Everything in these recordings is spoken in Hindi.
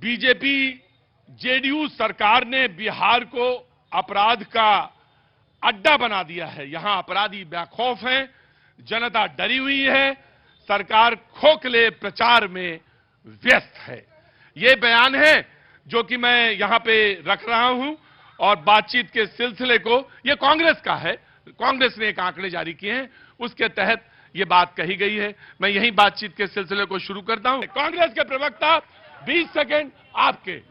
बीजेपी जेडीयू सरकार ने बिहार को अपराध का अड्डा बना दिया है। यहां अपराधी बेखौफ हैं, जनता डरी हुई है, सरकार खोखले प्रचार में व्यस्त है। ये बयान है जो कि मैं यहां पे रख रहा हूं और बातचीत के सिलसिले को, ये कांग्रेस का है, कांग्रेस ने एक आंकड़े जारी किए हैं, उसके तहत ये बात कही गई है। मैं यही बातचीत के सिलसिले को शुरू करता हूं। कांग्रेस के प्रवक्ता 20 सेकंड आपके।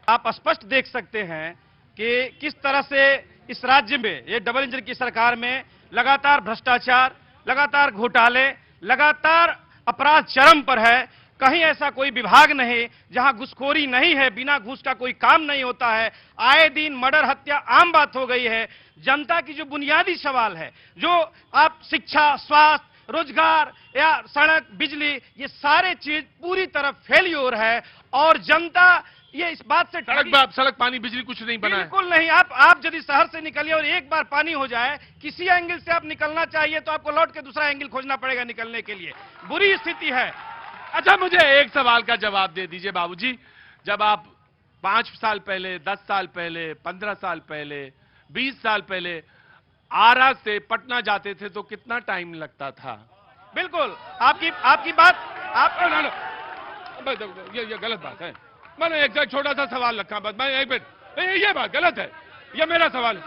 आप स्पष्ट देख सकते हैं कि किस तरह से इस राज्य में, ये डबल इंजन की सरकार में लगातार भ्रष्टाचार, लगातार घोटाले, लगातार अपराध चरम पर है। कहीं ऐसा कोई विभाग नहीं जहां घुसखोरी नहीं है, बिना घूस का कोई काम नहीं होता है। आए दिन मर्डर, हत्या आम बात हो गई है। जनता की जो बुनियादी सवाल है, जो आप शिक्षा, स्वास्थ्य, रोजगार या सड़क, बिजली, ये सारे चीज पूरी तरह फेल्योर है और जनता ये इस बात से सड़क, पानी, बिजली कुछ नहीं बना है। बिल्कुल नहीं। आप यदि शहर से निकलिए और एक बार पानी हो जाए, किसी एंगल से आप निकलना चाहिए तो आपको लौट के दूसरा एंगल खोजना पड़ेगा निकलने के लिए। बुरी स्थिति है। अच्छा, मुझे एक सवाल का जवाब दे दीजिए बाबूजी। जब आप 5 साल पहले, 10 साल पहले, 15 साल पहले, 20 साल पहले आरा से पटना जाते थे तो कितना टाइम लगता था? बिल्कुल आपकी बात ये गलत बात है। मैंने एक छोटा सा सवाल रखा, बस मैं एक मिनट, ये बात गलत है, ये मेरा सवाल है।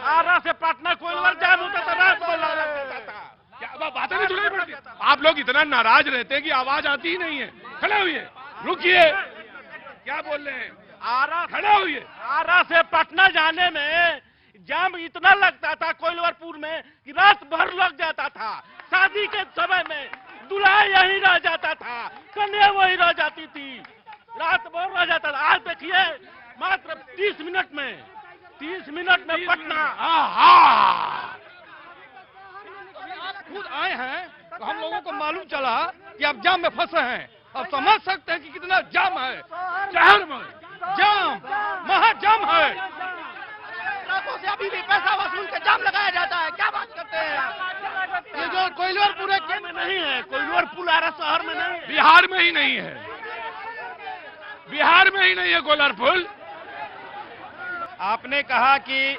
आरा से पटना कोई जाम होता था, रात को लगता था। क्या बातें नहीं सुनाई पड़ती? आप लोग इतना नाराज रहते हैं कि आवाज आती ही नहीं है। खड़े हुए, रुकिए, क्या बोल रहे हैं? खड़े हुए। आरा से पटना जाने में जाम इतना लगता था कोइलवरपुर में कि रात भर लग जाता था। शादी के समय में दूल्हा यहीं रह जाता था, कन्या वहीं रह जाती थी, रात भर रह जाता था। आज देखिए मात्र 30 मिनट में पटना। खुद आए हैं तो हम लोगों को मालूम चला कि आप जाम में फंसे हैं। अब समझ सकते हैं कि कितना जाम है। शहर में जाम, महाजाम है। ट्रकों से अभी भी पैसा वसूल के जाम लगाया जाता है। क्या बात करते हैं? ये जो कोइलवरपुर में नहीं है, कोइलवरपुर आरा शहर में नहीं है, बिहार में ही नहीं है, बिहार में ही नहीं है कोइलवरपुर। आपने कहा कि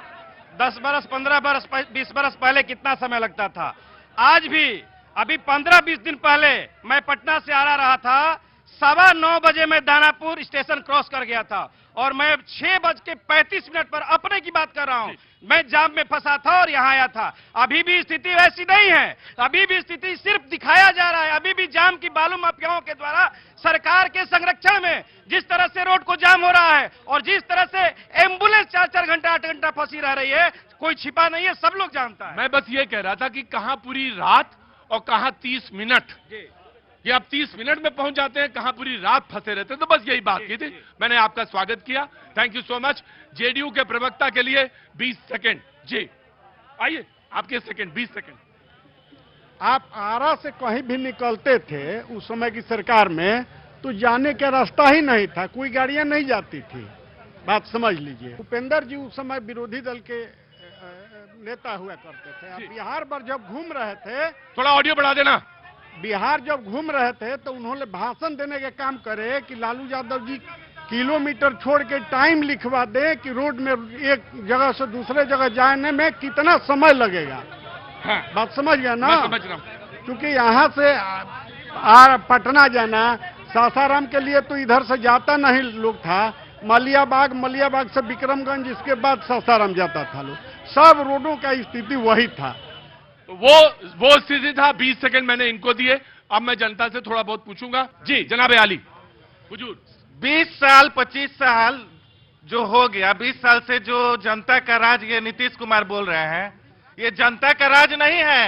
10 बरस, 15 बरस, 20 बरस पहले कितना समय लगता था। आज भी, अभी 15-20 दिन पहले मैं पटना से आ रहा था, 9:15 बजे मैं दानापुर स्टेशन क्रॉस कर गया था और मैं 6:35 पर अपने की बात कर रहा हूं, मैं जाम में फंसा था और यहां आया था। अभी भी स्थिति वैसी नहीं है, अभी भी स्थिति सिर्फ दिखाया जा रहा है। अभी भी जाम की बालू माफियाओं के द्वारा सरकार के संरक्षण में जिस तरह से रोड को जाम हो रहा है और जिस तरह से एम्बुलेंस 4-4 घंटा, 8 घंटा फंसी रह रही है, कोई छिपा नहीं है, सब लोग जानता है। मैं बस ये कह रहा था कि कहां पूरी रात और कहां 30 मिनट। ये आप 30 मिनट में पहुंच जाते हैं, कहां पूरी रात फंसे रहते हैं। तो बस यही बात की थी। मैंने आपका स्वागत किया। Thank you so much. JDU के प्रवक्ता के लिए 20 सेकंड। जी आइए, आपके सेकंड, 20 सेकंड। आप आरा से कहीं भी निकलते थे उस समय की सरकार में तो जाने का रास्ता ही नहीं था, कोई गाड़ियां नहीं जाती थी। बात समझ लीजिए। उपेंद्र जी उस समय विरोधी दल के नेता हुआ करते थे। अब बिहार पर जब घूम रहे थे, थोड़ा ऑडियो बढ़ा देना। बिहार जब घूम रहे थे तो उन्होंने भाषण देने का काम करे कि लालू यादव जी किलोमीटर छोड़ के टाइम लिखवा दे कि रोड में एक जगह से दूसरे जगह जाने में कितना समय लगेगा। हाँ, बात समझ गया ना? मैं समझ रहा हूं। क्योंकि यहाँ से पटना जाना, सासाराम के लिए तो इधर से जाता नहीं लोग था, मलियाबाग से विक्रमगंज, इसके बाद सासाराम जाता था लोग। सब रोडों का स्थिति वही था। वो स्थिति था। 20 सेकंड मैंने इनको दिए। अब मैं जनता से थोड़ा बहुत पूछूंगा। जी जनाब आली हुजूर। 20 साल, 25 साल जो हो गया, 20 साल से जो जनता का राज ये नीतीश कुमार बोल रहे हैं, ये जनता का राज नहीं है।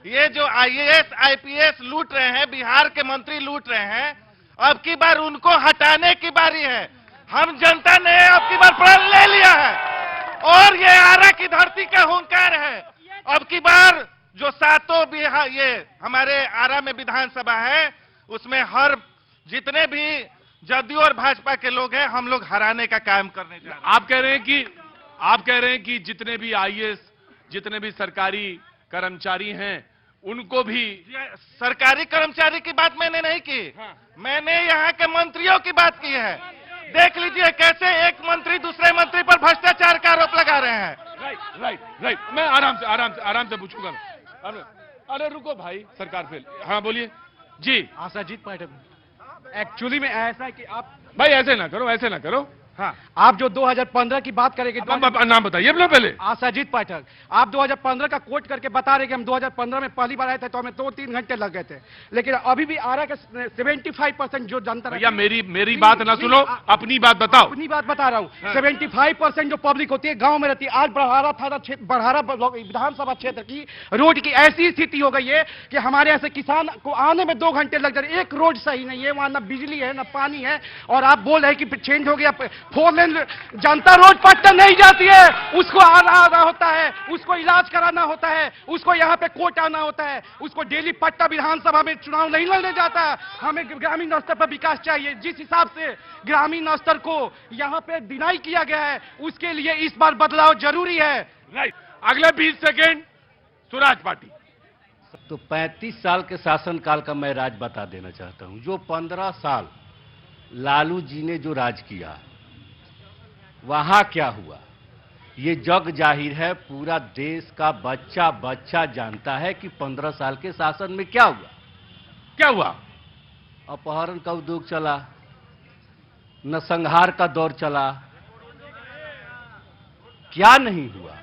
ये जो IAS, IPS लूट रहे हैं, बिहार के मंत्री लूट रहे हैं, अब की बार उनको हटाने की बारी है। हम जनता ने अब की बार प्रण ले लिया है और ये आरा की धरती का हुंकार है। अब की बार जो 7 बिहार, ये हमारे आरा में विधानसभा है, उसमें हर जितने भी जदयू और भाजपा के लोग हैं, हम लोग हराने का काम करने जा रहे हैं। आप कह रहे हैं कि जितने भी IAS, जितने भी सरकारी कर्मचारी हैं, उनको भी सरकारी कर्मचारी की बात मैंने नहीं की। हाँ। मैंने यहाँ के मंत्रियों की बात की है। देख लीजिए कैसे एक मंत्री दूसरे मंत्री पर भ्रष्टाचार का आरोप लगा रहे हैं। राइट मैं आराम से पूछूंगा। अरे रुको भाई, सरकार फेल। हाँ बोलिए जी। आशाजीत पाठक, एक्चुअली में ऐसा है कि आप भाई ऐसे ना करो। हाँ, आप जो 2015 की बात करेंगे, नाम बताइए अपना पहले। आशाजीत पाठक, आप 2015 का कोट करके बता रहे कि हम 2015 में पहली बार आए थे तो हमें 2-3 घंटे लग गए थे, लेकिन अभी भी आरा का 75% जो जनता, भैया मेरी बात ना सुनो, अपनी बात बताओ। अपनी बात बता रहा हूँ। 75% जो पब्लिक होती है गांव में रहती है। आज बड़हारा थाना क्षेत्र, बड़हारा विधानसभा क्षेत्र की रोड की ऐसी स्थिति हो गई है कि हमारे यहाँ से किसान को आने में 2 घंटे लग जाते। एक रोड सही नहीं है, वहां ना बिजली है ना पानी है, और आप बोल रहे हैं कि चेंज हो गया 4 लेन। जनता रोड पट्टा नहीं जाती है, उसको आना होता है, उसको इलाज कराना होता है, उसको यहाँ पे कोर्ट आना होता है, उसको डेली पट्टा विधानसभा में चुनाव नहीं लड़ने जाता। हमें ग्रामीण स्तर पर विकास चाहिए। जिस हिसाब से ग्रामीण स्तर को यहाँ पे डिनाई किया गया है, उसके लिए इस बार बदलाव जरूरी है। राइट। अगले 20 सेकेंड सुराज पार्टी। तो 35 साल के शासनकाल का मैं राज बता देना चाहता हूं। जो 15 साल लालू जी ने जो राज किया, वहां क्या हुआ ये जग जाहिर है। पूरा देश का बच्चा जानता है कि 15 साल के शासन में क्या हुआ। अपहरण का उद्योग चला, नरसंहार का दौर चला, क्या नहीं हुआ।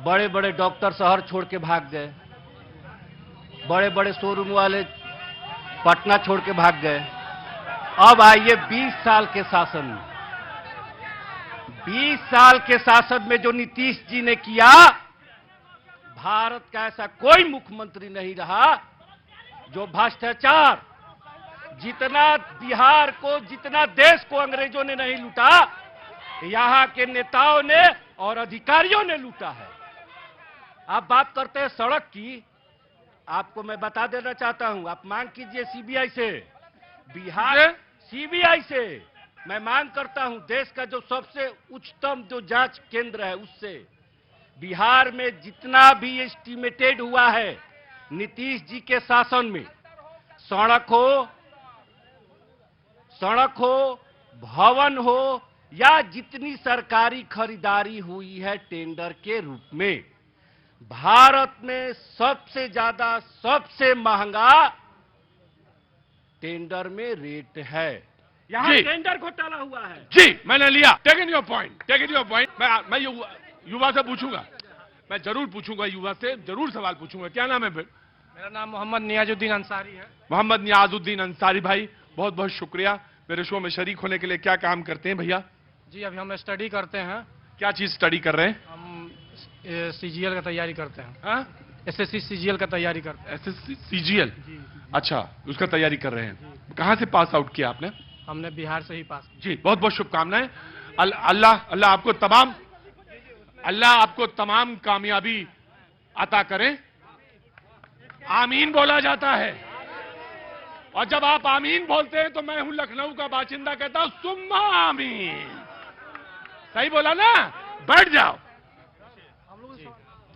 बड़े बड़े डॉक्टर शहर छोड़ के भाग गए, बड़े बड़े शोरूम वाले पटना छोड़ के भाग गए। अब आइए 20 साल के शासन में, 20 साल के शासन में जो नीतीश जी ने किया, भारत का ऐसा कोई मुख्यमंत्री नहीं रहा जो भ्रष्टाचार जितना बिहार को, जितना देश को अंग्रेजों ने नहीं लूटा, यहां के नेताओं ने और अधिकारियों ने लूटा है। आप बात करते हैं सड़क की, आपको मैं बता देना चाहता हूं। आप मांग कीजिए सीबीआई से, बिहार सीबीआई से मैं मांग करता हूं, देश का जो सबसे उच्चतम जो जांच केंद्र है उससे, बिहार में जितना भी एस्टिमेटेड हुआ है नीतीश जी के शासन में, सड़क हो, भवन हो, या जितनी सरकारी खरीदारी हुई है टेंडर के रूप में, भारत में सबसे ज्यादा, सबसे महंगा टेंडर में रेट है। यहाँ टेंडर घोटाला हुआ है। जी मैंने लिया। Taken your point. मैं युवा से पूछूंगा, मैं जरूर पूछूंगा, युवा से जरूर सवाल पूछूंगा। क्या नाम है? मेरा नाम मोहम्मद नियाजुद्दीन अंसारी है। मोहम्मद नियाजुद्दीन अंसारी भाई, बहुत बहुत शुक्रिया मेरे शो में शरीक होने के लिए। क्या काम करते हैं भैया? जी अभी हम स्टडी करते हैं। क्या चीज स्टडी कर रहे हैं? हम सीजीएल का तैयारी करते हैं। हाँ? एसएससी सीजीएल का तैयारी करते हैं। SSC CGL? अच्छा, उसका तैयारी कर रहे हैं। कहां से पास आउट किया आपने? हमने बिहार से ही पास। जी बहुत बहुत शुभकामनाएं। अल्लाह आपको तमाम कामयाबी अता करें। आमीन बोला जाता है, और जब आप आमीन बोलते हैं तो मैं हूं लखनऊ का बाशिंदा, कहता हूं सुम्मा आमीन। सही बोला ना? बैठ जाओ।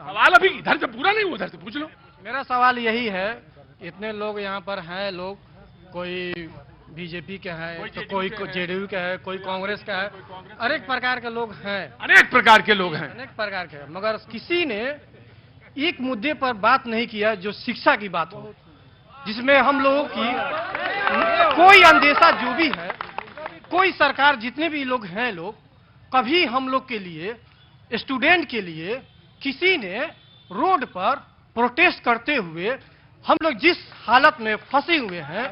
सवाल अभी इधर से पूरा नहीं हुआ, उधर से पूछ लो। मेरा सवाल यही है, इतने लोग यहाँ पर हैं, लोग कोई बीजेपी के हैं, तो कोई जेडीयू के है, कोई कांग्रेस का है, अनेक प्रकार के लोग हैं, अनेक प्रकार के लोग हैं, अनेक प्रकार के, मगर किसी ने एक मुद्दे पर बात नहीं किया जो शिक्षा की बात हो, जिसमें हम लोगों की कोई अंदेशा जो भी है, कोई सरकार, जितने भी लोग हैं लोग, कभी हम लोग के लिए, स्टूडेंट के लिए किसी ने रोड पर प्रोटेस्ट करते हुए, हम लोग जिस हालत में फंसे हुए हैं,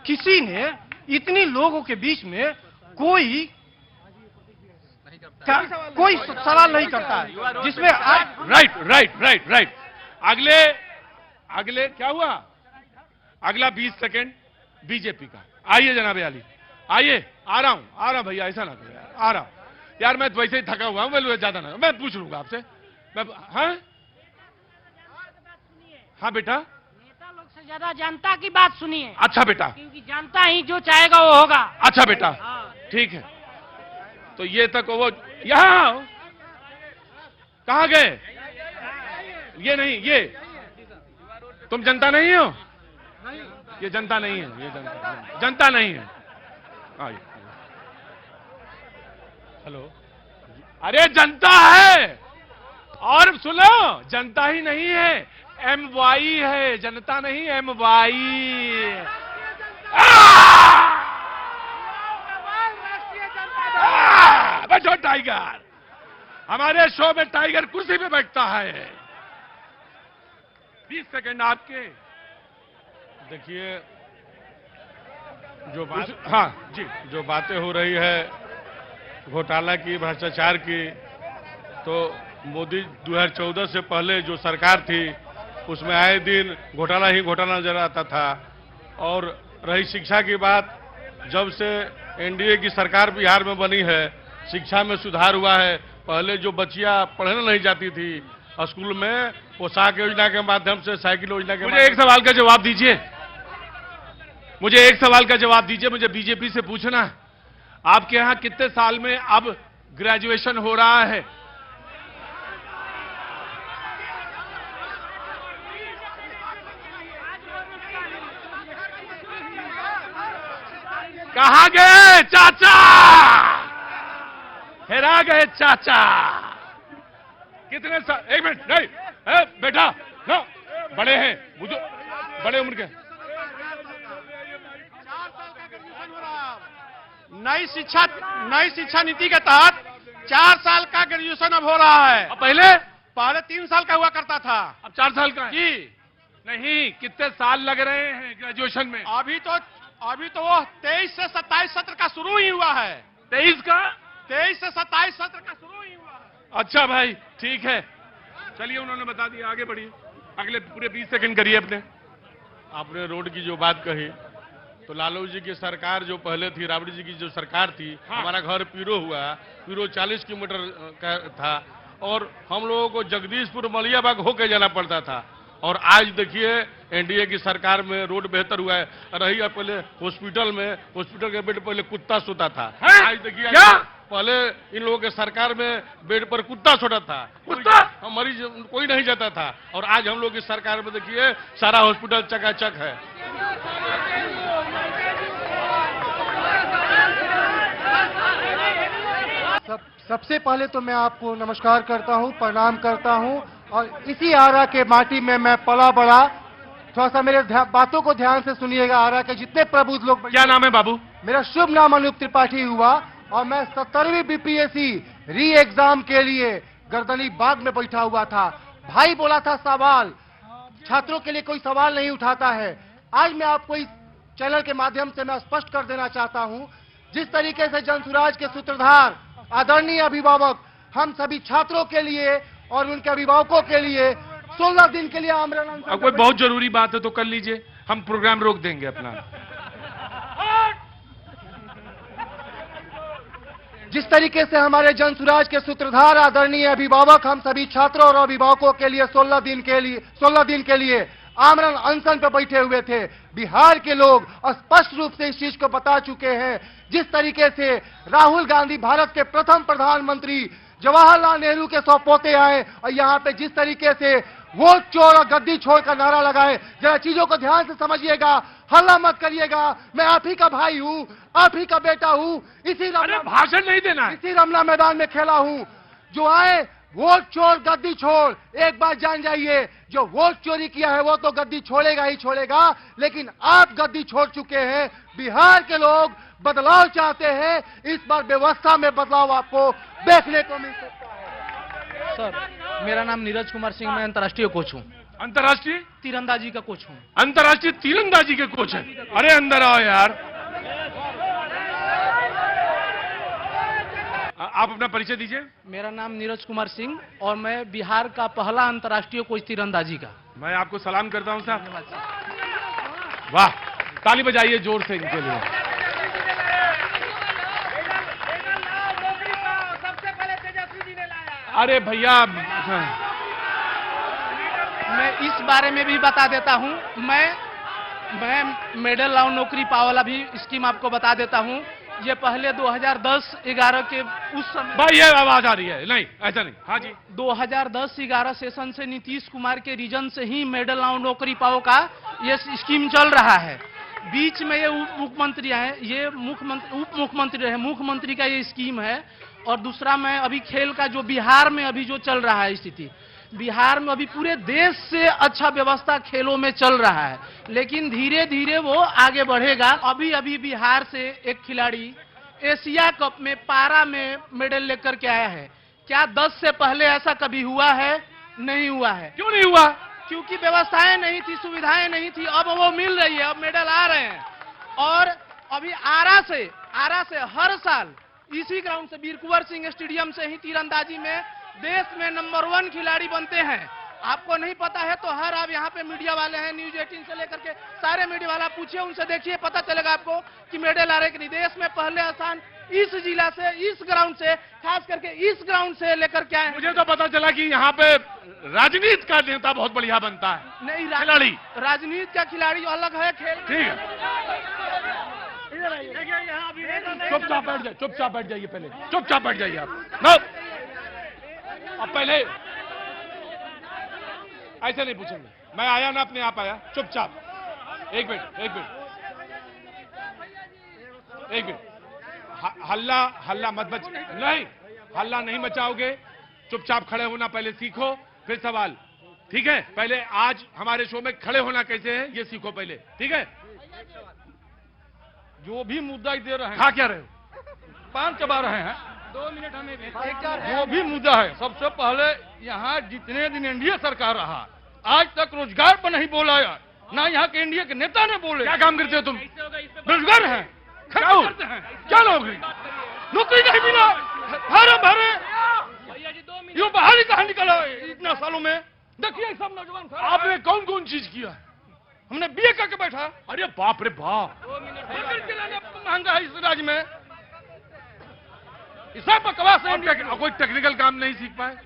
किसी ने इतनी लोगों के बीच में कोई सवाल नहीं करता है, जिसमें राइट। अगले क्या हुआ? अगला 20 सेकेंड बीजेपी का। आइए जनाब आली, आइए। आ रहा हूं भैया, ऐसा ना करो यार, आ रहा हूं यार। मैं वैसे ही थका हुआ हूं, मैं ज्यादा ना, मैं पूछ लूंगा आपसे। हाँ बेटा, नेता लोग से ज्यादा जनता की बात सुनिए। अच्छा बेटा, क्योंकि जनता ही जो चाहेगा वो होगा। अच्छा बेटा, ठीक है। तो ये तक वो यहाँ कहाँ गए? ये नहीं, ये तुम जनता नहीं हो? ये जनता नहीं है, ये जनता नहीं है। आइए। हेलो, अरे जनता है, और सुनो, जनता ही नहीं है, MY है, जनता नहीं, MY। बैठो टाइगर, हमारे शो में टाइगर कुर्सी पे बैठता है। 20 सेकंड आपके। देखिए, जो बात, हाँ जी, जो बातें हो रही है घोटाला की, भ्रष्टाचार की, तो मोदी 2014 से पहले जो सरकार थी उसमें आए दिन घोटाला ही घोटाला नजर आता था। और रही शिक्षा की बात, जब से NDA की सरकार बिहार में बनी है, शिक्षा में सुधार हुआ है। पहले जो बच्चियां पढ़ने नहीं जाती थी स्कूल में, पोशाक योजना के माध्यम से, साइकिल योजना के मुझे एक सवाल का जवाब दीजिए, मुझे एक सवाल का जवाब दीजिए, मुझे बीजेपी से पूछना है, आपके यहां कितने साल में अब ग्रेजुएशन हो रहा है? कहां गए चाचा? हेरा गए चाचा। कितने साल? एक मिनट, नहीं बेटा, नो, बड़े हैं, बड़े उम्र के। नई शिक्षा नीति के तहत 4 साल का ग्रेजुएशन अब हो रहा है। अब पहले 3 साल का हुआ करता था, अब 4 साल का है। जी नहीं, कितने साल लग रहे हैं ग्रेजुएशन में? अभी तो वो 23 से 27 सत्र का शुरू ही हुआ है। 23 का? 23 से 27 सत्र का शुरू ही हुआ है। अच्छा भाई, ठीक है, चलिए, उन्होंने बता दिया, आगे बढ़िए। अगले पूरे 20 सेकंड करिए अपने। आपने रोड की जो बात कही, तो लालू जी की सरकार जो पहले थी, राबड़ी जी की जो सरकार थी, हाँ। हमारा घर पीरो हुआ, पीरो 40 किलोमीटर का था, और हम लोगों को जगदीशपुर मलियाबाग होके जाना पड़ता था। और आज देखिए NDA की सरकार में रोड बेहतर हुआ है। रही पहले हॉस्पिटल के बेड पहले कुत्ता सोता था, आज देखिए क्या? पहले इन लोगों के सरकार में बेड पर कुत्ता सोता था, मरीज कोई नहीं जाता था, और आज हम लोग की सरकार में देखिए सारा हॉस्पिटल चकाचक है। सबसे पहले तो मैं आपको नमस्कार करता हूं, प्रणाम करता हूं, और इसी आरा के माटी में मैं पला बड़ा। थोड़ा सा मेरे बातों को ध्यान से सुनिएगा। आरा के जितने प्रबुद्ध लोग, क्या नाम है बाबू? मेरा शुभ नाम अनूप त्रिपाठी हुआ, और मैं 70वीं BPSC री एग्जाम के लिए गर्दनी बाग में बैठा हुआ था। भाई बोला था सवाल, छात्रों के लिए कोई सवाल नहीं उठाता है। आज मैं आपको इस चैनल के माध्यम से मैं स्पष्ट कर देना चाहता हूं, जिस तरीके से जनसुराज के सूत्रधार आदरणीय अभिभावक हम सभी छात्रों के लिए और उनके अभिभावकों के लिए 16 दिन के लिए आमरण अनशन। अब कोई बहुत जरूरी बात है तो कर लीजिए, हम प्रोग्राम रोक देंगे अपना। जिस तरीके से हमारे जनसुराज के सूत्रधार आदरणीय अभिभावक हम सभी छात्रों और अभिभावकों के लिए 16 दिन के लिए आमरण अनशन पर बैठे हुए थे, बिहार के लोग स्पष्ट रूप से इस चीज को बता चुके हैं। जिस तरीके से राहुल गांधी भारत के प्रथम प्रधानमंत्री जवाहरलाल नेहरू के सौपोते आए, और यहाँ पे जिस तरीके से वोट चोर और गद्दी छोड़ का नारा लगाए, जरा चीजों को ध्यान से समझिएगा, हल्ला मत करिएगा। मैं आप ही का भाई हूँ, आप ही का बेटा हूँ, इसी भाषण नहीं देना है। इसी रमना मैदान में खेला हूँ। जो आए वोट चोर गद्दी छोड़, एक बात जान जाइए, जो वोट चोरी किया है वो तो गद्दी छोड़ेगा ही छोड़ेगा, लेकिन आप गद्दी छोड़ चुके हैं। बिहार के लोग बदलाव चाहते हैं, इस बार व्यवस्था में बदलाव आपको देखने को मिल सकता है। सर, मेरा नाम नीरज कुमार सिंह, मैं अंतर्राष्ट्रीय कोच हूँ, अंतर्राष्ट्रीय तीरंदाजी का कोच हूँ। अंतर्राष्ट्रीय तीरंदाजी के कोच है? अरे अंदर आओ यार। आप अपना परिचय दीजिए। मेरा नाम नीरज कुमार सिंह और मैं बिहार का पहला अंतर्राष्ट्रीय कोच तीरंदाजी का। मैं आपको सलाम करता हूं साहब। वाह, ताली बजाइए जोर से इनके लिए। अरे भैया, मैं इस बारे में भी बता देता हूं, मैं मेडल लाओ नौकरी पाओ वाला भी स्कीम आपको बता देता हूं। ये पहले 2010-11 के उस समय भाई ये आवाज आ रही है, नहीं ऐसा नहीं। हाँ जी, 2010-11 सेशन से नीतीश कुमार के रीजन से ही मेडल आओ नौकरी पाओ का ये स्कीम चल रहा है। बीच में ये उप मुख्यमंत्री है, ये उप मुख्यमंत्री रहे, मुख्यमंत्री का ये स्कीम है। और दूसरा मैं अभी खेल का जो बिहार में अभी जो चल रहा है स्थिति, बिहार में अभी पूरे देश से अच्छा व्यवस्था खेलों में चल रहा है, लेकिन धीरे धीरे वो आगे बढ़ेगा। अभी अभी बिहार से एक खिलाड़ी एशिया कप में पारा में मेडल लेकर के आया है। क्या 10 से पहले ऐसा कभी हुआ है? नहीं हुआ है। क्यों नहीं हुआ? क्योंकि व्यवस्थाएं नहीं थी, सुविधाएं नहीं थी। अब वो मिल रही है, अब मेडल आ रहे हैं। और अभी आरा से हर साल इसी ग्राउंड से, वीर कुंवर सिंह स्टेडियम से ही तीरंदाजी में देश में नंबर 1 खिलाड़ी बनते हैं। आपको नहीं पता है तो हर आप यहाँ पे मीडिया वाले हैं, न्यूज 18 से लेकर के सारे मीडिया वाला पूछिए, उनसे देखिए, पता चलेगा आपको कि मेडल आ रहे कि नहीं। देश में पहले स्थान इस जिला से, इस ग्राउंड से, खास करके इस ग्राउंड से लेकर के आए। मुझे तो पता चला कि यहाँ पे राजनीति का नेता बहुत बढ़िया बनता है। नहीं, खिलाड़ी राजनीति का खिलाड़ी अलग है, खेल ठीक है। चुपचाप बैठ जाइए, चुपचाप बैठ जाइए, पहले चुपचाप बैठ जाइए आप। नो, अब पहले ऐसे नहीं पूछेंगे। मैं आया ना, अपने आप आया। चुपचाप, एक मिनट। हल्ला मत बच, नहीं हल्ला नहीं मचाओगे। चुपचाप खड़े होना पहले सीखो, फिर सवाल। ठीक है? पहले आज हमारे शो में खड़े होना कैसे है ये सीखो पहले, ठीक है? जो भी मुद्दा दे रहे हैं, खा क्या रहे हो? पान चबा रहे हैं। 2 मिनट हमें भी। जो भी मुद्दा है, सबसे पहले यहाँ जितने दिन एनडीए सरकार रहा, आज तक रोजगार पर नहीं बोला, ना यहाँ के एनडीए के नेता ने बोले। क्या काम करते हो तुम? बेरोजगार हैं, क्या करते हैं, क्या नौकरी? नौकरी नहीं मिला, भरे यूं बाहर ही कहा निकला इतना सालों में। देखिए सब नौजवान साहब, आपने कौन कौन चीज किया? हमने बीए करके बैठा। अरे बाप रे बाप, महंगा है इस राज्य में, सब बकवास है। कोई टेक्निकल काम नहीं सीख पाए?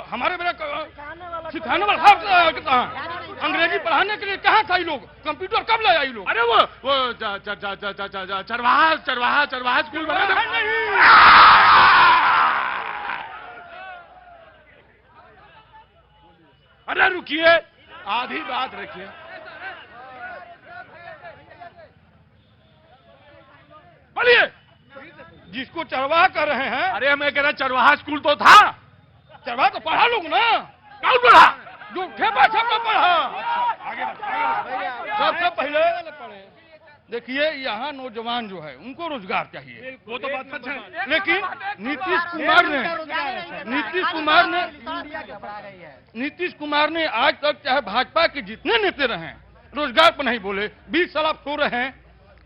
हमारे मेरा सिखाने वाला साहब कहाँ? अंग्रेजी पढ़ाने के लिए कहाँ था ये लोग? कंप्यूटर कब लाया ये लोग? अरे वो चरवाहा स्कूल बना था। अरे रुकिए, आधी बात रखिए। बोलिए। जिसको चरवाहा कर रहे हैं, अरे मैं कह रहा चरवाहा स्कूल तो था। चरवाहा तो पढ़ा लोग ना, कौन पढ़ा? जो ठेपा छापा पढ़ा। सबसे पहले देखिए, यहाँ नौजवान जो है उनको रोजगार चाहिए, वो तो बात सच है। लेकिन नीतीश कुमार ने आज तक चाहे भाजपा के जितने नेता रहे रोजगार पर नहीं बोले। 20 साल आप सो रहे हैं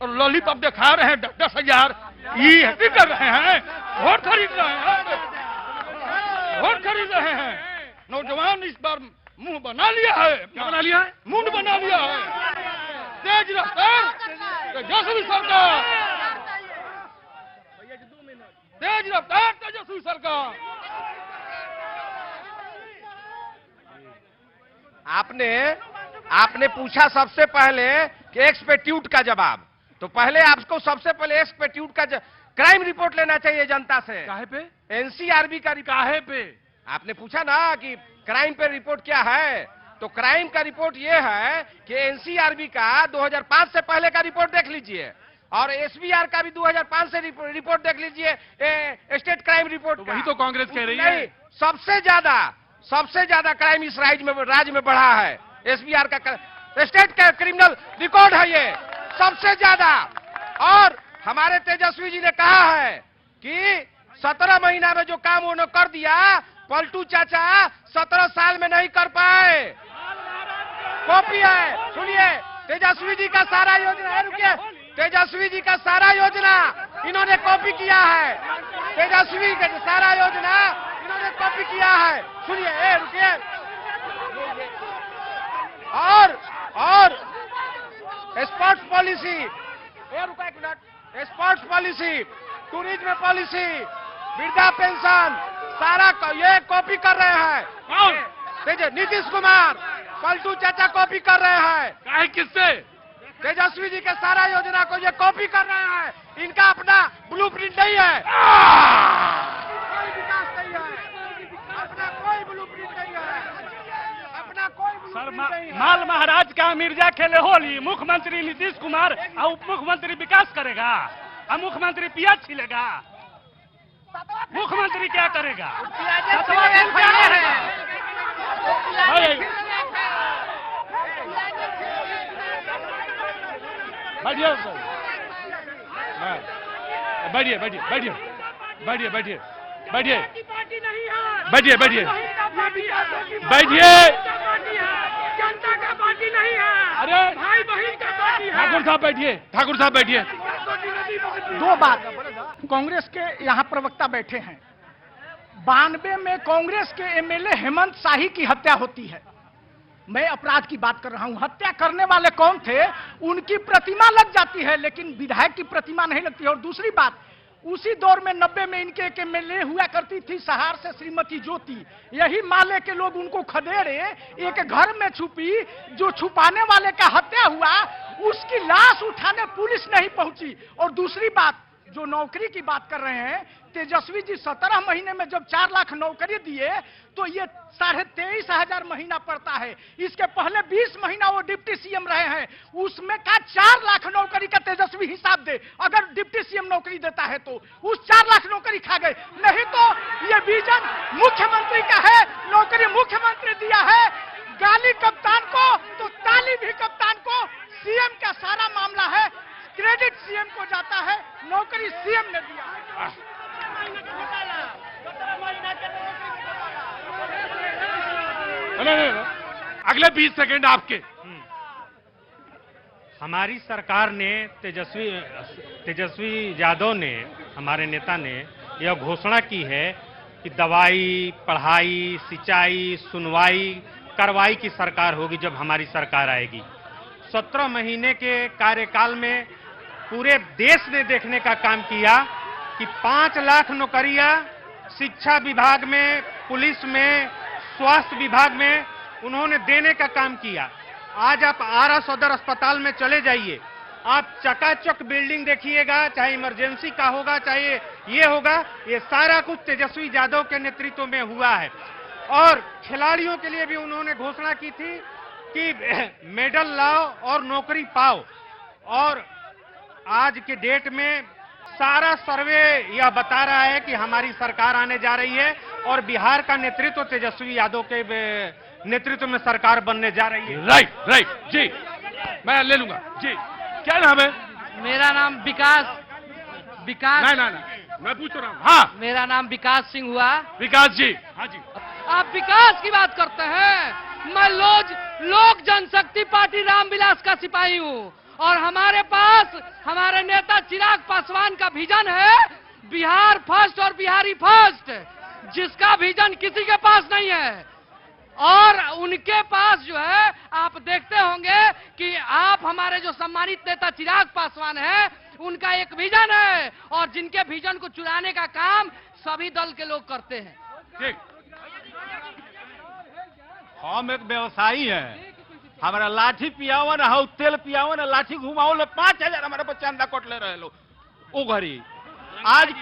और लॉलीपॉप दिखा रहे हैं 10,000 ये ऐसे कर रहे हैं, वोट खरीद रहे हैं। नौजवान इस बार मुंह बना लिया है। क्या बना लिया है? मुंड बना लिया है। तेज रफ्तार तेजस्वी सरकार, तेज रफ्तार तेजस्वी सरकार। आपने पूछा सबसे पहले कि एक्सपेट्यूट का जवाब, तो पहले आपको सबसे पहले एक्सपेट्यूट का क्राइम रिपोर्ट लेना चाहिए जनता से। काहे पे? एनसीआरबी का काहे पे? आपने पूछा ना कि क्राइम पे रिपोर्ट क्या है, तो क्राइम का रिपोर्ट ये है कि एनसीआरबी का 2005 से पहले का रिपोर्ट देख लीजिए, और एसबीआर का भी 2005 से रिपोर्ट देख लीजिए, स्टेट क्राइम रिपोर्ट। वही तो कांग्रेस कह रही है। सबसे ज्यादा क्राइम इस राज्य में बढ़ा है। एसबीआर का स्टेट का क्रिमिनल रिकॉर्ड है ये सबसे ज्यादा। और हमारे तेजस्वी जी ने कहा है कि 17 महीना में जो काम उन्होंने कर दिया, पलटू चाचा 17 साल में नहीं कर पाए। कॉपी है, सुनिए, तेजस्वी जी का सारा योजना है, रुकिए, तेजस्वी जी का सारा योजना इन्होंने कॉपी किया है। तेजस्वी का सारा योजना इन्होंने कॉपी किया है, सुनिए, रुकिए। और स्पोर्ट्स पॉलिसी, रुका एक minute, sports policy, tourism policy, वृद्धा पेंशन, सारा ये कॉपी कर रहे हैं। नीतीश कुमार, पलटू चाचा कॉपी कर रहे हैं। काहे किससे? तेजस्वी जी के सारा योजना को ये कॉपी कर रहे हैं। इनका अपना ब्लूप्रिंट नहीं है, कोई विकास नहीं है, अपना कोई ब्लूप्रिंट नहीं है, अपना कोई सर ब्लूप्रिंट नहीं है। माल महाराज का मिर्जा खेले होली, मुख्यमंत्री नीतीश कुमार और उप मुख्यमंत्री विकास करेगा और मुख्यमंत्री प्याज छिलेगा। मुख्यमंत्री क्या करेगा? बैठिए बैठिए बैठिए बैठिए बैठिए बैठिए बैठिए बैठिए बैठिए बैठिए। जनता का पार्टी नहीं है, अरे भाई बहन का पार्टी है। ठाकुर साहब बैठिए, ठाकुर साहब बैठिए। दो बात, कांग्रेस के यहाँ प्रवक्ता बैठे हैं। 92 में कांग्रेस के एमएलए हेमंत शाही की हत्या होती है। मैं अपराध की बात कर रहा हूं। हत्या करने वाले कौन थे? उनकी प्रतिमा लग जाती है, लेकिन विधायक की प्रतिमा नहीं लगती है। और दूसरी बात, उसी दौर में 90 में इनके एक एमएलए हुआ करती थी सहार से श्रीमती ज्योति। यही माले के लोग उनको खदेड़े, एक घर में छुपी, जो छुपाने वाले का हत्या हुआ उसकी लाश उठाने पुलिस नहीं पहुंची। और दूसरी बात, जो नौकरी की बात कर रहे हैं, तेजस्वी जी 17 महीने में जब 4 लाख नौकरी दिए तो ये 23,500 महीना पड़ता है। इसके पहले 20 महीना वो डिप्टी सीएम रहे हैं, उसमें का 4 लाख नौकरी का तेजस्वी हिसाब दे। अगर डिप्टी सीएम नौकरी देता है तो उस 4 लाख नौकरी खा गए। नहीं तो ये विजन मुख्यमंत्री का है, नौकरी मुख्यमंत्री दिया है। गाली कप्तान को तो ताली भी कप्तान को। सीएम का सारा मामला है, क्रेडिट सीएम को जाता है, नौकरी सीएम ने दिया है। अगले 20 सेकंड आपके। हमारी सरकार ने तेजस्वी यादव ने, हमारे नेता ने यह घोषणा की है कि दवाई, पढ़ाई, सिंचाई, सुनवाई, कार्रवाई की सरकार होगी जब हमारी सरकार आएगी। 17 महीने के कार्यकाल में पूरे देश ने देखने का काम किया कि 5 लाख नौकरियां शिक्षा विभाग में, पुलिस में, स्वास्थ्य विभाग में उन्होंने देने का काम किया। आज आप आरा सदर अस्पताल में चले जाइए, आप चकाचक बिल्डिंग देखिएगा, चाहे इमरजेंसी का होगा, चाहे ये होगा, ये सारा कुछ तेजस्वी यादव के नेतृत्व में हुआ है। और खिलाड़ियों के लिए भी उन्होंने घोषणा की थी कि मेडल लाओ और नौकरी पाओ। और आज के डेट में सारा सर्वे यह बता रहा है कि हमारी सरकार आने जा रही है और बिहार का नेतृत्व तेजस्वी यादव के नेतृत्व में सरकार बनने जा रही है। राइट राइट जी, मैं ले लूंगा जी। क्या नाम है? मेरा नाम विकास ना मैं पूछ रहा हूँ। हाँ, मेरा नाम विकास सिंह हुआ। विकास जी। हाँ जी, आप विकास की बात करते हैं। मैं लोक जनशक्ति पार्टी रामविलास का सिपाही हूँ और हमारे पास हमारे नेता चिराग पासवान का विजन है बिहार फर्स्ट और बिहारी फर्स्ट, जिसका विजन किसी के पास नहीं है। और उनके पास जो है, आप देखते होंगे कि आप हमारे जो सम्मानित नेता चिराग पासवान हैं, उनका एक विजन है और जिनके विजन को चुराने का काम सभी दल के लोग करते हैं। ठीक। हम एक व्यवसायी है, हमारा लाठी पियाओ ना, हाउ तेल पियाओ ना, लाठी घुमाओ ले 5,000 हमारे पर चंदा कोट ले रहे लो ओ घड़ी। आज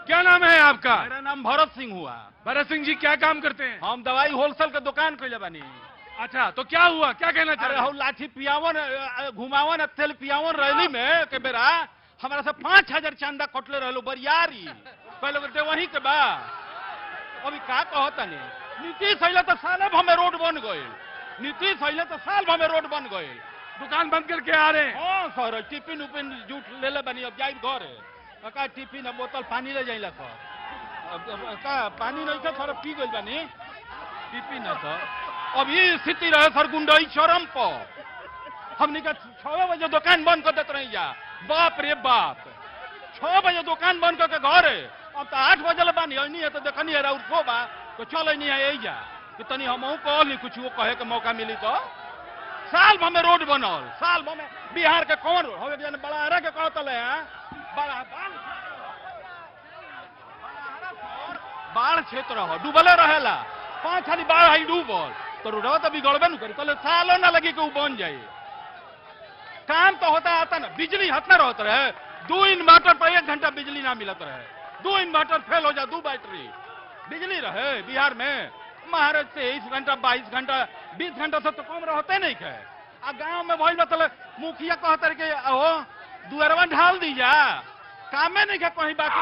क्या नाम है आपका? मेरा नाम भरत सिंह हुआ। भरत सिंह जी क्या काम करते हैं? हम दवाई होलसेल के दुकान खोले बानी। अच्छा, तो क्या हुआ, क्या कहना चाह अरे रहे हाउ लाठी पियाओ ना, घुमाओ ना, तेल पियाओ रैली में के बेरा हमारा से 5,000 चंदा कोटले रहलो बरियारी पहले करते वहीं के बा। अभी का कहता नहीं, नीतीश अइले तो साल भर में रोड बन गए, नीतीश अइले तो साल भर में रोड बन गए। दुकान बंद करके आ रहे हैं? हाँ सर, टिफिन उपिन जूट ले ले बनी। अब जाई घर का टिफिन बोतल पानी ले जाइला सर, का पानी नहीं था सर, पी गई बनी टिफिन है सर। अब ये स्थिति रहे सर गुंडाई चरम पर। हमने का 6 बजे दुकान बंद कर देते रही जा, बाप रे बाप। 6 बजे दुकान बंद करके घर है, अब तो 8 बजे बानी नहीं है तो देखनी है राउर बा तो चल नहीं है यही जा कि तनी हम कहली कुछ वो कहे के मौका मिली तो। साल भर में रोड बनल, साल भर में बिहार के कौन हो बड़ा के कहतले हैं बाढ़ क्षेत्र हो डूबले रहेला। 5 हाली 12 हाली डूबल तो रोडवा तो बिगड़बे न करी तो सालों ना लगी कि वो बन जाए। काम तो होता आता ना, बिजली हतना रहता रहे, 2 इन्वर्टर पर 1 घंटा बिजली ना मिलत रहे, 2 इन्वर्टर फेल हो जाए, 2 बैटरी बिजली रहे बिहार में। महाराज से 23 घंटा 22 घंटा 20 घंटा से तो कम रहते नहीं है। आ गांव में भइल मतलब मुखिया कहते रहे कि ओ दुअरवा ढाल दीजा, कामे नहीं है कहीं बाकी।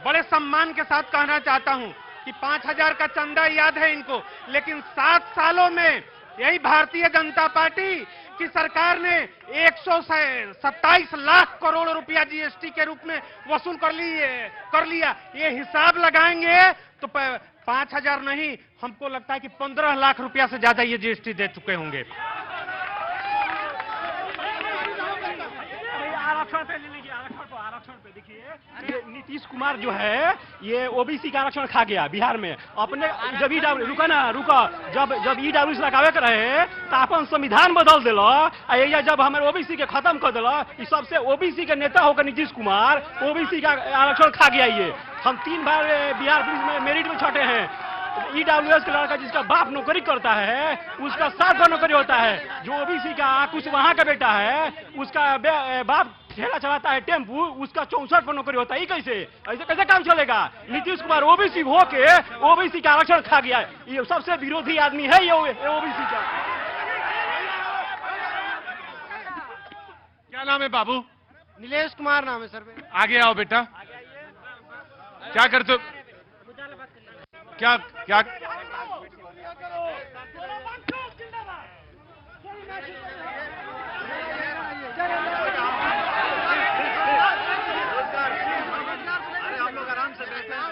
बड़े सम्मान के साथ कहना चाहता हूं कि 5000 का चंदा याद है इनको, लेकिन 7 सालों में यही भारतीय जनता पार्टी की सरकार ने 127 लाख करोड़ रुपया जीएसटी के रूप में वसूल कर लिया। ये हिसाब लगाएंगे तो 5000 नहीं, हमको लगता है कि 15 लाख रुपया से ज्यादा ये जीएसटी दे चुके होंगे। आरक्षण पे देखिए, नीतीश कुमार जो है ये ओबीसी का आरक्षण खा गया बिहार में। अपने जब जब ईडब्ल्यूएस लगावे के रहे तो अपन संविधान बदल दिल, जब हमारे ओबीसी के खत्म कर दिल, सबसे ओबीसी के नेता होकर नीतीश कुमार ओबीसी का आरक्षण खा गया। ये हम 3 बार बिहार पुलिस में मेरिट में छटे हैं। ईडब्ल्यूएस का लड़का जिसका बाप नौकरी करता है उसका 7 बार नौकरी होता है। जो ओबीसी का कुछ वहां का बेटा है उसका बाप ठेला चलाता है टेम्पू, उसका 64 पर नौकरी होता है। कैसे ऐसे कैसे काम चलेगा? नीतीश कुमार ओबीसी होके ओबीसी का आरक्षण खा गया। ये सबसे विरोधी आदमी है ये ओबीसी का। क्या नाम है बाबू? नीलेश कुमार नाम है सर। आगे आओ बेटा। क्या करते हो? क्या क्या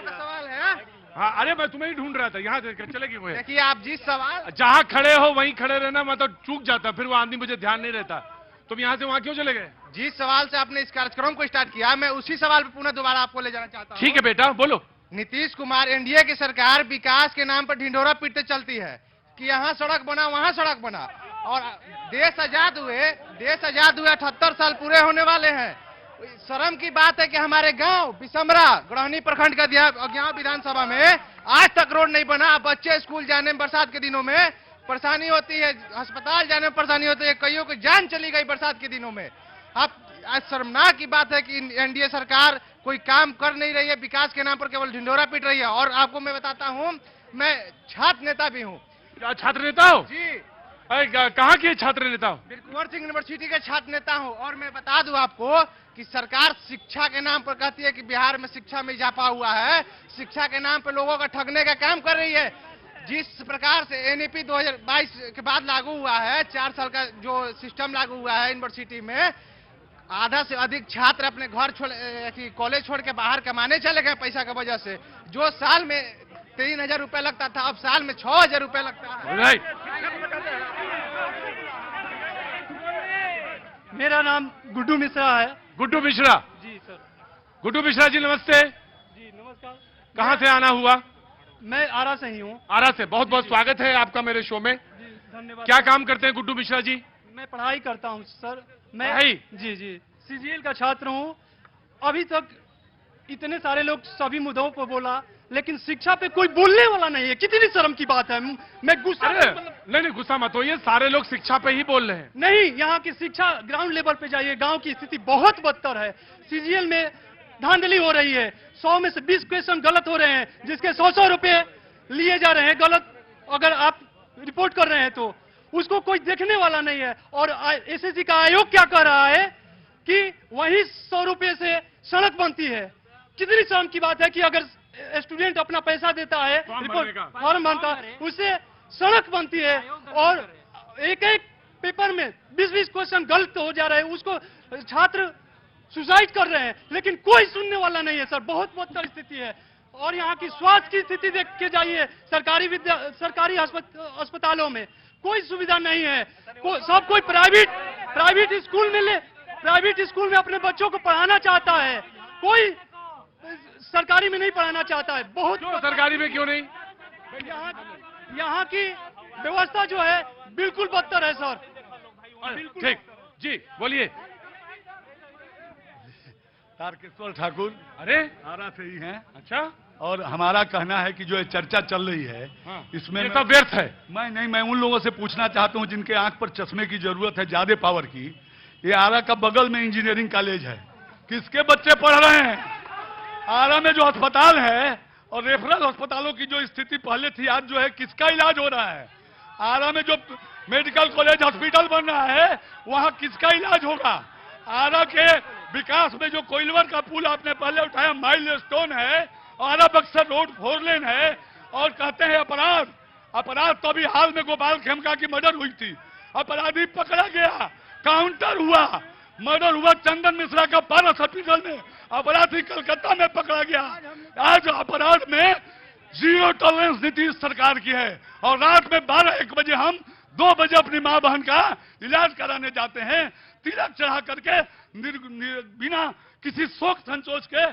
सवाल है। हाँ, अरे मैं तुम्हें ही ढूंढ रहा था, यहाँ चले गए हुए। देखिए आप जिस सवाल जहाँ खड़े हो वहीं खड़े रहना, मतलब चूक जाता, फिर वो आदमी मुझे ध्यान नहीं रहता। तुम यहाँ से वहाँ क्यों चले गए? जिस सवाल से आपने इस कार्यक्रम को स्टार्ट किया, मैं उसी सवाल पे पुनः दोबारा आपको ले जाना चाहता हूँ। ठीक है बेटा, बोलो। नीतीश कुमार एनडीए की सरकार विकास के नाम पर ढिंढोरा पीटते चलती है कि यहाँ सड़क बना वहाँ सड़क बना, और देश आजाद हुए 78 साल पूरे होने वाले हैं। शर्म की बात है कि हमारे गांव बिसमरा गढ़हनी प्रखंड का गांव विधानसभा में आज तक रोड नहीं बना। बच्चे स्कूल जाने में बरसात के दिनों में परेशानी होती है, अस्पताल जाने में परेशानी होती है, कईयों की जान चली गई बरसात के दिनों में। अब आज शर्मनाक की बात है कि एनडीए सरकार कोई काम कर नहीं रही है, विकास के नाम पर केवल ढिंढोरा पीट रही है। और आपको मैं बताता हूँ, मैं छात्र नेता भी हूँ। क्या छात्र नेता हो? जी, कहाँ के छात्र नेता हो? कुंवर सिंह यूनिवर्सिटी के छात्र नेता हूँ। और मैं बता दूं आपको कि सरकार शिक्षा के नाम पर कहती है कि बिहार में शिक्षा में इजाफा हुआ है, शिक्षा के नाम पर लोगों का ठगने का काम कर रही है। जिस प्रकार से एनईपी 2022 के बाद लागू हुआ है, 4 साल का जो सिस्टम लागू हुआ है यूनिवर्सिटी में, आधा से अधिक छात्र अपने घर छोड़ कॉलेज छोड़ के बाहर कमाने चले गए पैसा की वजह से। जो साल में 3000 रुपए लगता था, अब साल में 6000 रुपए लगता है। राइट। मेरा नाम गुड्डू मिश्रा है। गुड्डू मिश्रा जी सर। गुड्डू मिश्रा जी नमस्ते। जी नमस्कार। कहाँ से आना हुआ? मैं आरा से ही हूँ। आरा से। बहुत बहुत स्वागत है आपका मेरे शो में। जी धन्यवाद। क्या काम करते हैं गुड्डू मिश्रा जी? मैं पढ़ाई करता हूँ सर। मैं पढ़ाई? जी सीजीएल का छात्र हूँ। अभी तक इतने सारे लोग सभी मुद्दों पर बोला, लेकिन शिक्षा पे कोई बोलने वाला नहीं है। कितनी शर्म की बात है। मैं गुस्सा नहीं गुस्सा मत होइए, सारे लोग शिक्षा पे ही बोल रहे हैं। नहीं, यहाँ की शिक्षा ग्राउंड लेवल पे जाइए, गांव की स्थिति बहुत बदतर है। सीजीएल में धांधली हो रही है, 100 में से 20 क्वेश्चन गलत हो रहे हैं, जिसके 100 रुपए लिए जा रहे हैं गलत। अगर आप रिपोर्ट कर रहे हैं तो उसको कोई देखने वाला नहीं है। और एसएससी का आयोग क्या कर रहा है कि वही 100 रुपए से सड़क बनती है। कितनी शर्म की बात है कि अगर स्टूडेंट अपना पैसा देता है, रिपोर्ट फॉर्म बनता है, उससे सड़क बनती है। और एक पेपर में 20 क्वेश्चन गलत हो जा रहे हैं, उसको छात्र सुसाइड कर रहे हैं, लेकिन कोई सुनने वाला नहीं है सर। बहुत बदतर स्थिति है। और यहाँ की स्वास्थ्य की स्थिति देख के जाइए, सरकारी अस्पतालों में कोई सुविधा नहीं है। सब कोई प्राइवेट स्कूल में अपने बच्चों को पढ़ाना चाहता है, कोई सरकारी में नहीं पढ़ाना चाहता है। बहुत सरकारी में क्यों नहीं? यहाँ की व्यवस्था जो है बिल्कुल बदतर है सर। ठीक जी, बोलिए। तारकेश्वर ठाकुर। अरे आरा से ही हैं। अच्छा, और हमारा कहना है कि जो ये चर्चा चल रही है इसमें ये तो व्यर्थ है। मैं उन लोगों से पूछना चाहता हूं जिनके आंख पर चश्मे की जरूरत है, ज्यादा पावर की। ये आरा का बगल में इंजीनियरिंग कॉलेज है, किसके बच्चे पढ़ रहे हैं? आरा में जो अस्पताल है और रेफरल अस्पतालों की जो स्थिति पहले थी, आज जो है किसका इलाज हो रहा है? आरा में जो मेडिकल कॉलेज हॉस्पिटल बन रहा है, वहां किसका इलाज होगा? आरा के विकास में जो कोइलवर का पुल आपने पहले उठाया, माइलस्टोन है, आरा बक्सर रोड 4 लेन है, और कहते हैं अपराध तो अभी हाल में गोपाल खेमका की मर्डर हुई थी, अपराधी पकड़ा गया, काउंटर हुआ, मर्डर हुआ चंदन मिश्रा का पारस हॉस्पिटल में, अपराधी कलकत्ता में पकड़ा गया। आज अपराध में 0 टॉलरेंस नीतीश सरकार की है, और रात में 12-1 बजे हम 2 बजे अपनी मां बहन का इलाज कराने जाते हैं, तिलक चढ़ा करके बिना किसी शोक संकोच के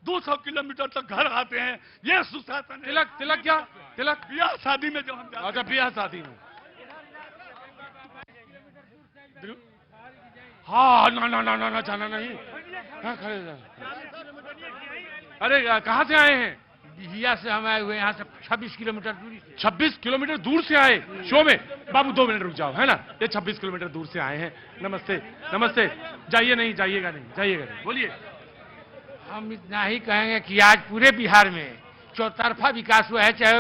200 किलोमीटर तक घर आते हैं। ये सुशासन है। तिलक क्या? तिलक ब्याह शादी में जो हम जाते हैं। अच्छा, ब्याह शादी में। हाँ, ना जाना नहीं। हाँ, खड़े अरे कहाँ से आए हैं? बिहिया से हम आए हुए, यहाँ से 26 किलोमीटर दूरी से। 26 किलोमीटर दूर से आए शो में? बाबू 2 मिनट रुक जाओ, है ना? ये 26 किलोमीटर दूर से आए हैं। नमस्ते नमस्ते। जाइएगा नहीं, बोलिए। हम इतना ही कहेंगे कि आज पूरे बिहार में चौतरफा विकास हुआ है, चाहे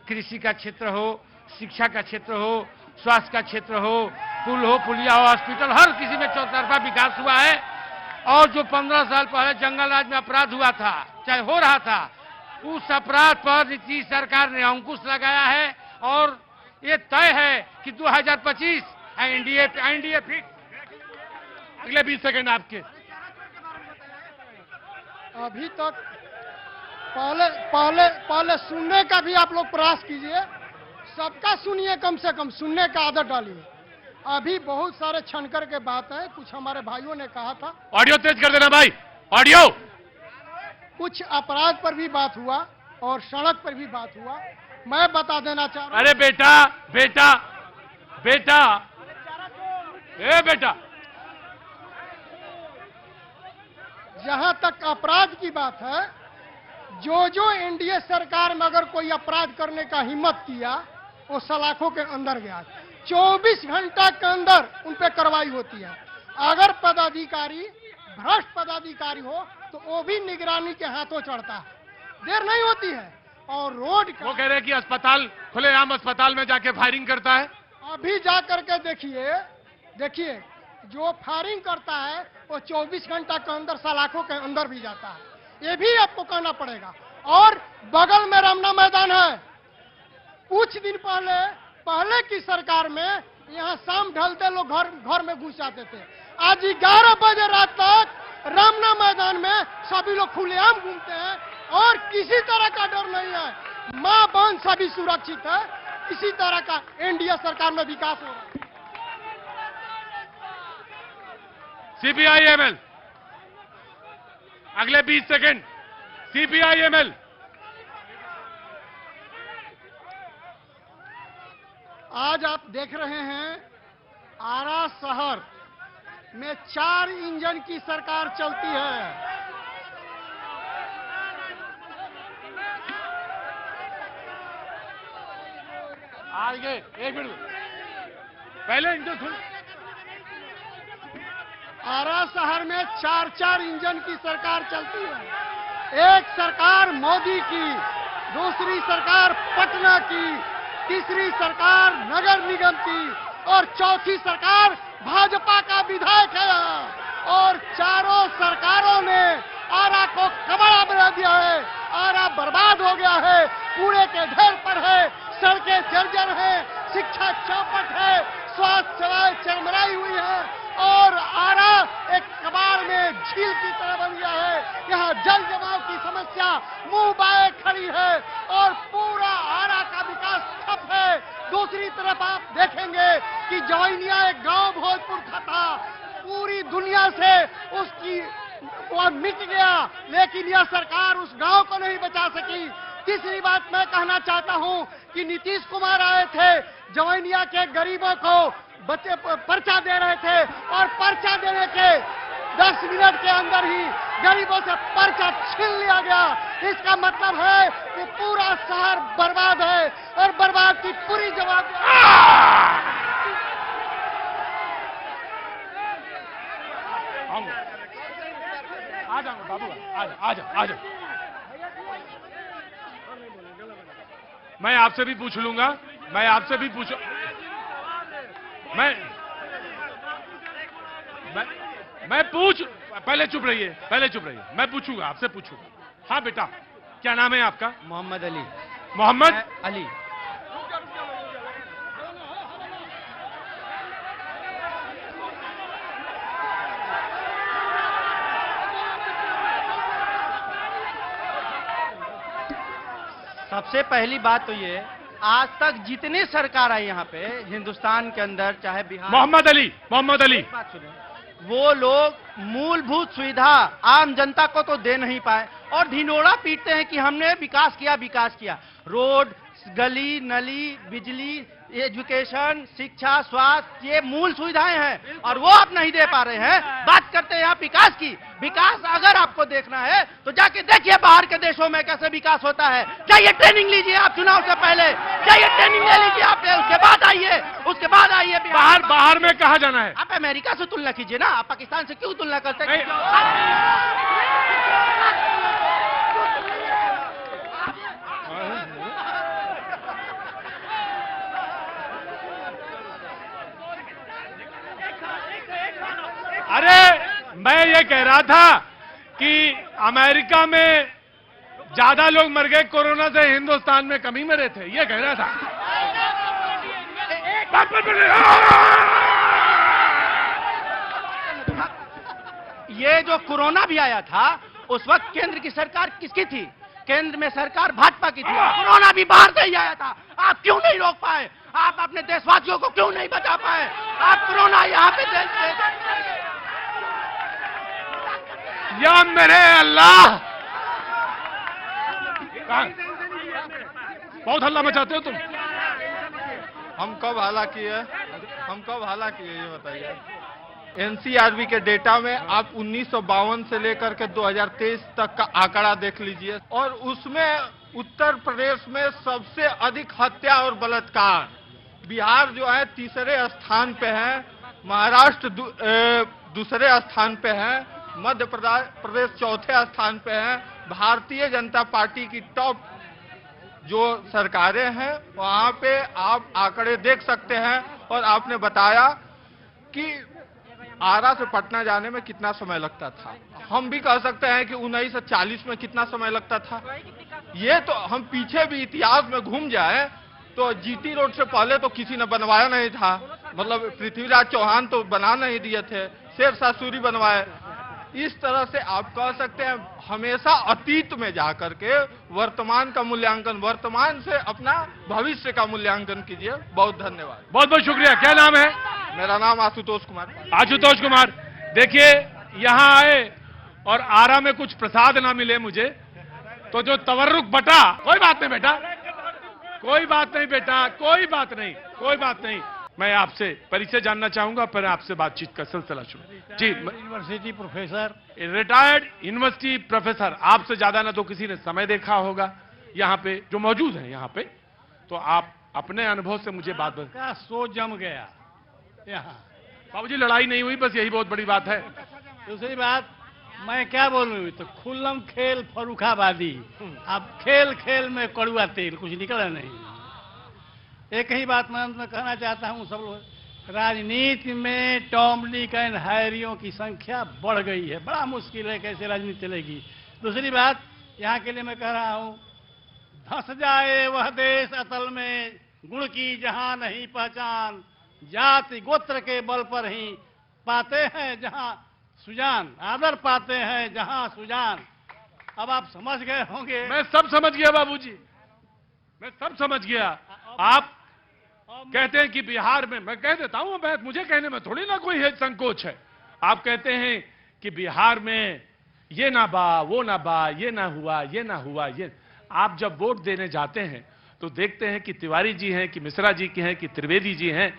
कृषि का क्षेत्र हो, शिक्षा का क्षेत्र हो, स्वास्थ्य का क्षेत्र हो, पुल हो, पुलिया हो, हॉस्पिटल, हर किसी में चौतरफा विकास हुआ है। और जो 15 साल पहले जंगल राज में अपराध हुआ था, चाहे हो रहा था, उस अपराध पर नीतीश सरकार ने अंकुश लगाया है, और ये तय है कि 2025 एनडीए फिट। अगले 20 सेकंड आपके। अभी तक पहले सुनने का भी आप लोग प्रयास कीजिए, सबका सुनिए, कम से कम सुनने का आदत डालिए। अभी बहुत सारे छनकर के बात है, कुछ हमारे भाइयों ने कहा था। ऑडियो तेज कर देना भाई, ऑडियो। कुछ अपराध पर भी बात हुआ और सड़क पर भी बात हुआ। मैं बता देना चाह रहा हूं। अरे बेटा, जहां तक अपराध की बात है, जो एनडीए सरकार में अगर कोई अपराध करने का हिम्मत किया, वो सलाखों के अंदर गया। 24 घंटा के अंदर उन पे कार्रवाई होती है। अगर पदाधिकारी भ्रष्ट पदाधिकारी हो तो वो भी निगरानी के हाथों चढ़ता है, देर नहीं होती है। और रोड वो कह रहे हैं कि अस्पताल, खुलेआम अस्पताल में जाके फायरिंग करता है। अभी जा करके देखिए जो फायरिंग करता है वो 24 घंटा के अंदर सलाखों के अंदर भी जाता है। ये भी आपको कहना पड़ेगा। और बगल में रमना मैदान है। कुछ दिन पहले की सरकार में यहाँ शाम ढलते लोग घर में घुस जाते थे। आज 11 बजे रात तक रमना मैदान में सभी लोग खुलेआम घूमते हैं और किसी तरह का डर नहीं है। मां बहन सभी सुरक्षित है। इसी तरह का एनडीए सरकार में विकास हो रहा है। सीपीआईएमएल, अगले 20 सेकंड। सीपीआईएमएल। आज आप देख रहे हैं आरा शहर में 4 इंजन की सरकार चलती है। आगे 1 मिनट पहले इनको सुन। आरा शहर में 4 इंजन की सरकार चलती है। एक सरकार मोदी की, दूसरी सरकार पटना की, तीसरी सरकार नगर निगम की और चौथी सरकार भाजपा का विधायक है। और चारों सरकारों ने आरा को कबाड़ा बना दिया है। आरा बर्बाद हो गया है, कूड़े के ढेर पर है, सड़कें जर्जर है, शिक्षा चौपट है, स्वास्थ्य सेवाएं चरमराई हुई है और आरा एक कबाड़ में झील की तरह बन गया है। यहाँ जल जमाव की समस्या मुंह बाए खड़ी है और पूरा आरा का विकास ठप है। दूसरी तरफ आप देखेंगे कि जवैनिया एक गांव भोजपुर था, पूरी दुनिया से उसकी वो मिट गया, लेकिन यह सरकार उस गांव को नहीं बचा सकी। तीसरी बात मैं कहना चाहता हूं कि नीतीश कुमार आए थे, जवैनिया के गरीबों को बच्चे पर्चा दे रहे थे और पर्चा देने के 10 मिनट के अंदर ही गरीबों से पर्चा छीन लिया गया। इसका मतलब है कि पूरा शहर बर्बाद है और बर्बाद की पूरी जवाबदारी। आ जाओ बाबू, आ जाओ। मैं आपसे भी पूछ लूंगा, मैं पूछ, पहले चुप रहिए, मैं पूछूंगा, आपसे पूछूंगा। हाँ बेटा, क्या नाम है आपका? मोहम्मद अली। मोहम्मद अली। सबसे पहली बात तो ये, आज तक जितनी सरकार आई यहाँ पे हिंदुस्तान के अंदर, चाहे बिहार, मोहम्मद अली बात सुने, वो लोग मूलभूत सुविधा आम जनता को तो दे नहीं पाए और ढिंडोरा पीटते हैं कि हमने विकास किया। रोड, गली नली, बिजली, एजुकेशन, शिक्षा, स्वास्थ्य, ये मूल सुविधाएं हैं और वो आप नहीं दे पा रहे हैं। बात करते हैं यहाँ विकास की। विकास अगर आपको देखना है तो जाके देखिए बाहर के देशों में कैसे विकास होता है। चाहिए ट्रेनिंग लीजिए आप, चुनाव से पहले चाहिए ट्रेनिंग ले लीजिए आप, उसके बाद आइए बाहर में कहाँ जाना है? आप अमेरिका से तुलना कीजिए ना, आप पाकिस्तान से क्यों तुलना करते हैं? अरे मैं ये कह रहा था कि अमेरिका में ज्यादा लोग मर गए कोरोना से, हिंदुस्तान में कम ही मरे थे, ये कह रहा था। ये जो कोरोना भी आया था उस वक्त केंद्र की सरकार किसकी थी? केंद्र में सरकार भाजपा की थी। कोरोना भी बाहर से ही आया था, आप क्यों नहीं रोक पाए? आप अपने देशवासियों को क्यों नहीं बचा पाए? आप कोरोना यहाँ पे या मेरे अल्लाह, बहुत हल्ला मचाते हो तुम। हम कब हल्ला किए ये बताइए। एनसीआरबी के डेटा में आप 1952 से लेकर के 2023 तक का आंकड़ा देख लीजिए और उसमें उत्तर प्रदेश में सबसे अधिक हत्या और बलात्कार, बिहार जो है तीसरे स्थान पे है, महाराष्ट्र दूसरे स्थान पे है, मध्य प्रदेश चौथे स्थान पे है। भारतीय जनता पार्टी की टॉप जो सरकारें हैं वहां पे आप आंकड़े देख सकते हैं। और आपने बताया कि आरा से पटना जाने में कितना समय लगता था, हम भी कह सकते हैं कि 1940 में कितना समय लगता था। ये तो हम पीछे भी इतिहास में घूम जाए तो जीटी रोड से पहले तो किसी ने बनवाया नहीं था, मतलब पृथ्वीराज चौहान तो बना नहीं दिए थे, शेरशाह सूरी बनवाए। इस तरह से आप कह सकते हैं हमेशा अतीत में जाकर के वर्तमान का मूल्यांकन, वर्तमान से अपना भविष्य का मूल्यांकन कीजिए। बहुत धन्यवाद। बहुत बहुत शुक्रिया। क्या नाम है? मेरा नाम आशुतोष कुमार। आशुतोष कुमार, देखिए यहाँ आए और आरा में कुछ प्रसाद ना मिले मुझे तो जो तवर्रुक बटा, कोई बात नहीं बेटा, कोई बात नहीं। मैं आपसे परिचय जानना चाहूंगा, पर आपसे बातचीत का सिलसिला शुरू। जी, university professor, retired university professor. आपसे ज्यादा ना तो किसी ने समय देखा होगा यहाँ पे जो मौजूद है यहाँ पे, तो आप अपने अनुभव से मुझे बात बता। का सो जम गया यहाँ। बाबूजी लड़ाई नहीं हुई, बस यही बहुत बड़ी बात है। दूसरी बात मैं क्या बोलूं, तो खुल्लम खेल फरुखाबादी। अब खेल खेल में कड़ुआ तेल, कुछ निकला नहीं। एक ही बात मैं अंत में कहना चाहता हूं, सब लोग, राजनीति में टॉम डिक एंड हैरियों की संख्या बढ़ गई है। बड़ा मुश्किल है कैसे राजनीति चलेगी। दूसरी बात यहाँ के लिए मैं कह रहा हूं, धंस जाए वह देश अतल में, गुण की जहां नहीं पहचान, जाति गोत्र के बल पर ही पाते हैं जहां सुजान, आदर पाते हैं जहां सुजान। अब आप समझ गए होंगे। मैं सब समझ गया बाबूजी, मैं सब समझ गया। आप कहते हैं कि बिहार में, मैं कह देता हूं, मुझे कहने में थोड़ी ना कोई है संकोच है। आप कहते हैं कि बिहार में ये ना बा, वो ना बा, ये ना हुआ, ये ना हुआ। ये आप जब वोट देने जाते हैं तो देखते हैं कि तिवारी जी हैं, कि मिश्रा जी के हैं, कि त्रिवेदी जी हैं।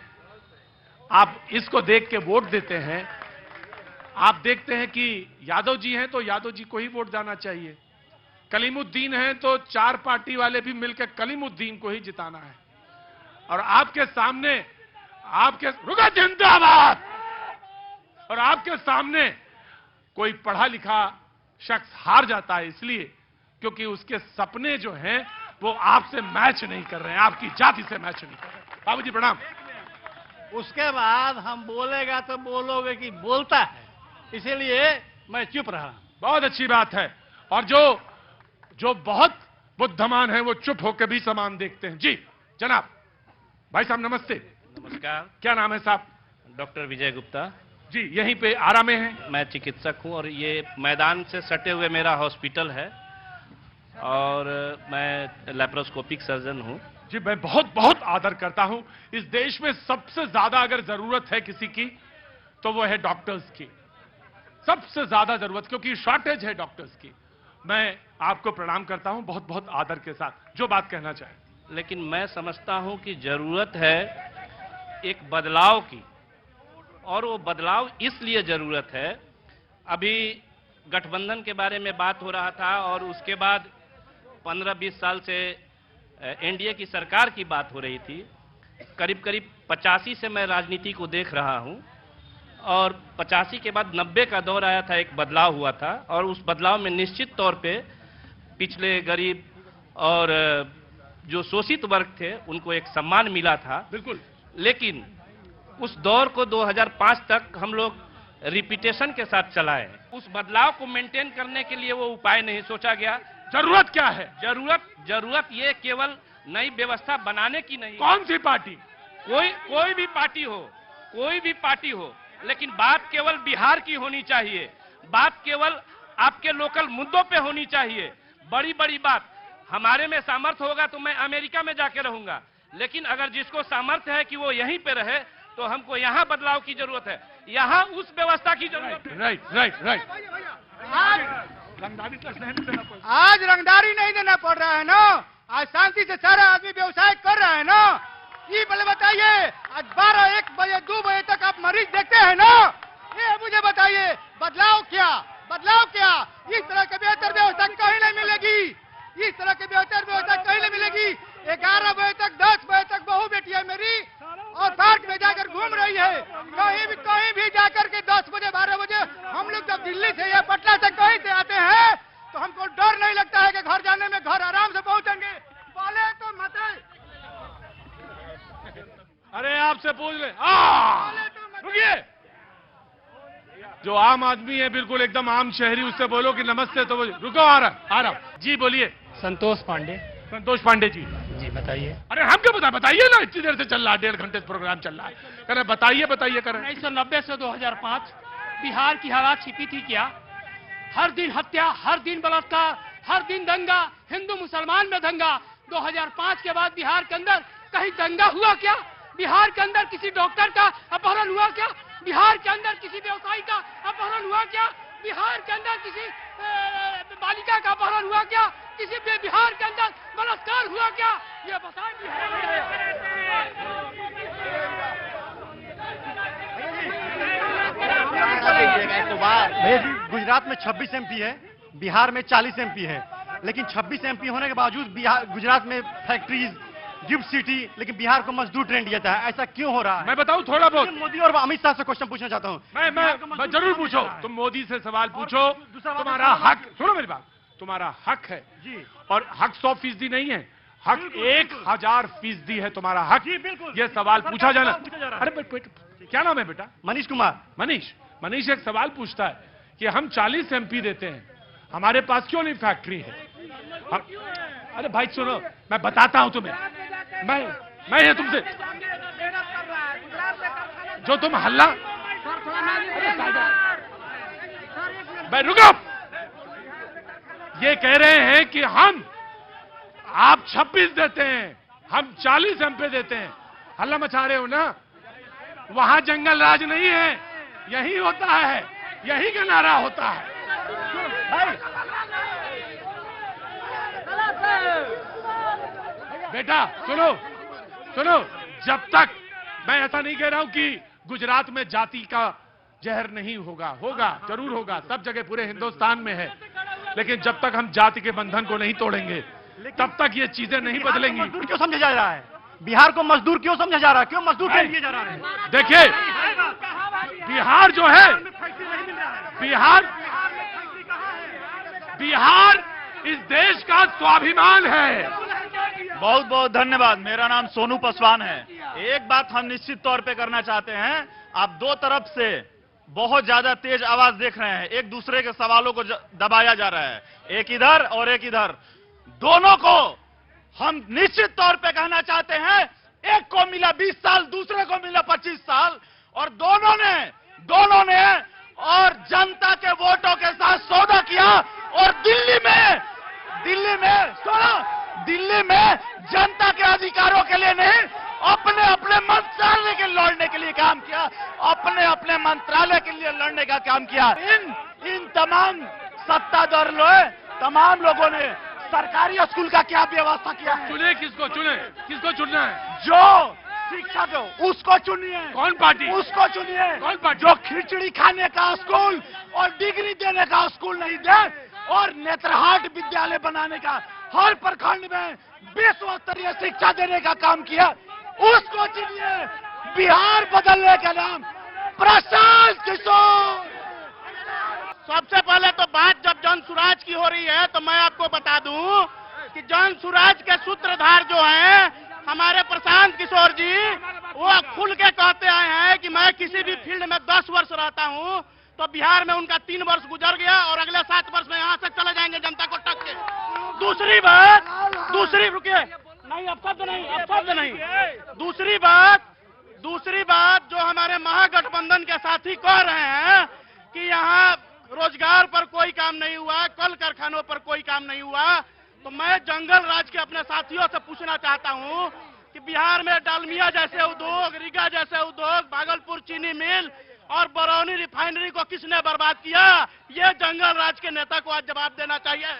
आप इसको देख के वोट देते हैं। आप देखते हैं कि यादव जी हैं तो यादव जी को ही वोट जाना चाहिए, कलीमुद्दीन हैं तो 4 पार्टी वाले भी मिलकर कलीमुद्दीन को ही जिताना है। और आपके सामने रुका जिंदाबाद, और आपके सामने कोई पढ़ा लिखा शख्स हार जाता है इसलिए क्योंकि उसके सपने जो हैं वो आपसे मैच नहीं कर रहे हैं, आपकी जाति से मैच नहीं कर रहे हैं। बाबूजी प्रणाम। उसके बाद हम बोलेगा तो बोलोगे कि बोलता है, इसीलिए मैं चुप रहा। बहुत अच्छी बात है। और जो बहुत बुद्धिमान है वो चुप होकर भी सामान देखते हैं। जी जनाब, भाई साहब नमस्ते। नमस्कार, क्या नाम है साहब? डॉक्टर विजय गुप्ता। जी यहीं पे आरा में है। मैं चिकित्सक हूं और ये मैदान से सटे हुए मेरा हॉस्पिटल है और मैं लैप्रोस्कोपिक सर्जन हूं। जी मैं बहुत बहुत आदर करता हूं। इस देश में सबसे ज्यादा अगर जरूरत है किसी की तो वो है डॉक्टर्स की, सबसे ज्यादा जरूरत, क्योंकि शॉर्टेज है डॉक्टर्स की। मैं आपको प्रणाम करता हूं बहुत बहुत आदर के साथ, जो बात कहना चाहे। लेकिन मैं समझता हूं कि जरूरत है एक बदलाव की, और वो बदलाव इसलिए जरूरत है, अभी गठबंधन के बारे में बात हो रहा था और उसके बाद 15-20 साल से एनडीए की सरकार की बात हो रही थी। करीब करीब 85 से मैं राजनीति को देख रहा हूं और 85 के बाद 90 का दौर आया था, एक बदलाव हुआ था और उस बदलाव में निश्चित तौर पे पिछले गरीब और जो शोषित वर्ग थे उनको एक सम्मान मिला था। बिल्कुल। लेकिन उस दौर को 2005 तक हम लोग रिपीटेशन के साथ चलाए। उस बदलाव को मेंटेन करने के लिए वो उपाय नहीं सोचा गया। जरूरत क्या है? जरूरत ये केवल नई व्यवस्था बनाने की नहीं। कौन सी पार्टी? कोई भी पार्टी हो, लेकिन बात केवल बिहार की होनी चाहिए, बात केवल आपके लोकल मुद्दों पे होनी चाहिए। बड़ी बड़ी बात, हमारे में सामर्थ्य होगा तो मैं अमेरिका में जाके रहूंगा, लेकिन अगर जिसको सामर्थ्य है कि वो यहीं पे रहे तो हमको यहाँ बदलाव की जरूरत है, यहाँ उस व्यवस्था की जरूरत है। राइट। आज रंगदारी नहीं देना पड़ रहा है ना, आज शांति से सारा आदमी व्यवसाय कर रहा है ना। ये पहले बताइए, आज 12, 1 बजे 2 बजे तक आप मरीज देखते हैं ना, ये मुझे बताइए बदलाव क्या? इस तरह की बेहतर व्यवस्था कहीं नहीं मिलेगी, इस तरह की बेहतर व्यवस्था कहीं नहीं मिलेगी। 11 बजे तक 10 बजे तक बहू बेटियां मेरी और पार्क में जाकर घूम रही है, कहीं भी जाकर के 10 बजे 12 बजे हम लोग जब दिल्ली से या पटना से कहीं से आते हैं तो हमको डर नहीं लगता है कि घर जाने में घर आराम से पहुंचेंगे। बोले तो मत, अरे आपसे पूछ ले, रुकिए। जो आम आदमी है, बिल्कुल एकदम आम शहरी, उससे बोलो कि नमस्ते तो रुको, आ रहा। जी बोलिए। संतोष पांडे जी। जी बताइए। अरे हम क्या बताइए ना, इतनी देर से चल रहा है, 1.5 घंटे से प्रोग्राम चल रहा है। कह रहे बताइए कर रहे। 1990 से 2005 बिहार की हवा छिपी थी क्या? हर दिन हत्या, हर दिन बलात्कार, हर दिन दंगा, हिंदू मुसलमान में दंगा। 2005 के बाद बिहार के अंदर कहीं दंगा हुआ क्या? बिहार के अंदर किसी डॉक्टर का अपहरण हुआ क्या? बिहार के अंदर किसी व्यवसायी का अपहरण हुआ क्या? बिहार के अंदर किसी बालिका का अपहरण हुआ क्या? किसी बिहार के अंदर बलात्कार हुआ क्या? ये बताएं। गुजरात में 26 एमपी है, बिहार में 40 एमपी है, लेकिन 26 एमपी होने के बावजूद गुजरात में फैक्ट्रीज, गिफ्ट सिटी, लेकिन बिहार को मजदूर ट्रेन दिया था। ऐसा क्यों हो रहा है? मैं बताऊं थोड़ा बहुत। मोदी और अमित शाह से क्वेश्चन पूछना चाहता हूं। मैं जरूर पूछो, तुम मोदी से सवाल पूछो, तुम्हारा हक, सुनो मेरी बात, तुम्हारा हक है जी, और हक 100% नहीं है, हक 1000% है तुम्हारा हक। ये सवाल पूछा जाना। अरे क्या नाम है बेटा? मनीष कुमार। मनीष एक सवाल पूछता है कि हम 40 एमपी देते हैं, हमारे पास क्यों नहीं फैक्ट्री है? अरे भाई सुनो, मैं बताता हूं तुम्हें, मैं ये तुमसे जो तुम हल्ला, भाई रुको। ये कह रहे हैं कि आप 26 देते हैं, हम 40 एमपी देते हैं, हल्ला मचा रहे हो ना। वहां जंगल राज नहीं है, यही होता है, यही का नारा होता है। बेटा सुनो, जब तक, मैं ऐसा नहीं कह रहा हूं कि गुजरात में जाति का जहर नहीं होगा, होगा जरूर होगा, सब जगह पूरे हिंदुस्तान में है, लेकिन जब तक हम जाति के बंधन को नहीं तोड़ेंगे तब तक ये चीजें नहीं बदलेंगी। मजदूर क्यों समझा जा रहा है? बिहार को मजदूर क्यों समझा जा रहा है? क्यों मजदूर कह दिया जा रहा है? देखिए, बिहार जो है, बिहार इस देश का स्वाभिमान है। बहुत बहुत धन्यवाद। मेरा नाम सोनू पासवान है। एक बात हम निश्चित तौर पे करना चाहते हैं, आप दो तरफ से बहुत ज्यादा तेज आवाज देख रहे हैं, एक दूसरे के सवालों को दबाया जा रहा है, एक इधर और एक इधर, दोनों को हम निश्चित तौर पे कहना चाहते हैं, एक को मिला 20 साल, दूसरे को मिला 25 साल, और दोनों ने और जनता के वोटों के साथ सौदा किया, और दिल्ली में जनता के अधिकारों के लिए नहीं, अपने मंत्रालय के लड़ने के लिए काम किया, अपने मंत्रालय के लिए लड़ने का काम किया। इन तमाम सत्ताधार तमाम लोगों ने सरकारी स्कूल का क्या व्यवस्था किया है? चुने किसको चुनना है? जो शिक्षक उसको चुनिए। कौन पार्टी? उसको चुनिए। कौन पार्टी? जो खिचड़ी खाने का स्कूल और डिग्री देने का स्कूल नहीं दे, और नेत्रहाट विद्यालय बनाने का, हर प्रखंड में विश्व स्तरीय शिक्षा देने का काम किया, उसको चुनिए। बिहार बदलने का नाम प्रशांत किशोर। सबसे पहले तो बात जब जन सुराज की हो रही है तो मैं आपको बता दूं कि जन सुराज के सूत्रधार जो हैं हमारे प्रशांत किशोर जी, वो खुल के कहते आए हैं कि मैं किसी भी फील्ड में 10 वर्ष रहता हूं तो बिहार में उनका 3 वर्ष गुजर गया और अगले 7 वर्ष में यहां से चले जाएंगे जनता को टक के। रुकिए, नहीं अब शब्द नहीं। दूसरी बात जो हमारे महागठबंधन के साथी कह रहे हैं कि यहाँ रोजगार पर कोई काम नहीं हुआ, कल कारखानों पर कोई काम नहीं हुआ, तो मैं जंगल राज के अपने साथियों से पूछना चाहता हूं कि बिहार में डालमिया जैसे उद्योग, रीगा जैसे उद्योग, भागलपुर चीनी मिल और बरौनी रिफाइनरी को किसने बर्बाद किया? ये जंगल राज के नेता को आज जवाब देना चाहिए।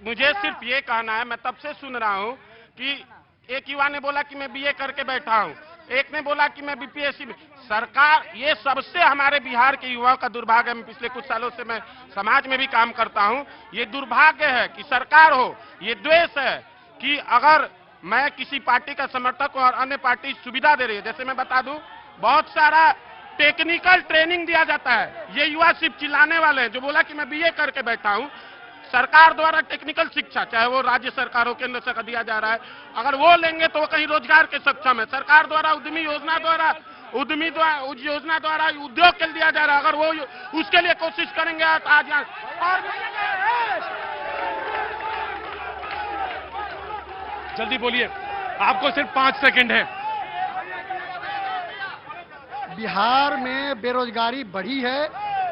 मुझे सिर्फ ये कहना है, मैं तब से सुन रहा हूं कि एक युवा ने बोला कि मैं बीए करके बैठा हूं, एक ने बोला कि मैं बीपीएससी में। सरकार, ये सबसे हमारे बिहार के युवाओं का दुर्भाग्य है। पिछले कुछ सालों से मैं समाज में भी काम करता हूं। ये दुर्भाग्य है कि सरकार हो, ये द्वेष है कि अगर मैं किसी पार्टी का समर्थक हूं और अन्य पार्टी सुविधा दे रही है, जैसे मैं बता दूं, बहुत सारा टेक्निकल ट्रेनिंग दिया जाता है। ये युवा सिर्फ चिल्लाने वाले हैं। जो बोला कि मैं बीए करके बैठा हूं, सरकार द्वारा टेक्निकल शिक्षा, चाहे वो राज्य सरकार हो, केंद्र सरकार दिया जा रहा है, अगर वो लेंगे तो वो कहीं रोजगार के सक्षम है। सरकार द्वारा उद्यमी योजना द्वारा उद्योग के लिए दिया जा रहा है, अगर वो उसके लिए कोशिश करेंगे तो आज जल्दी बोलिए, आपको सिर्फ 5 सेकंड है। बिहार में बेरोजगारी बढ़ी है,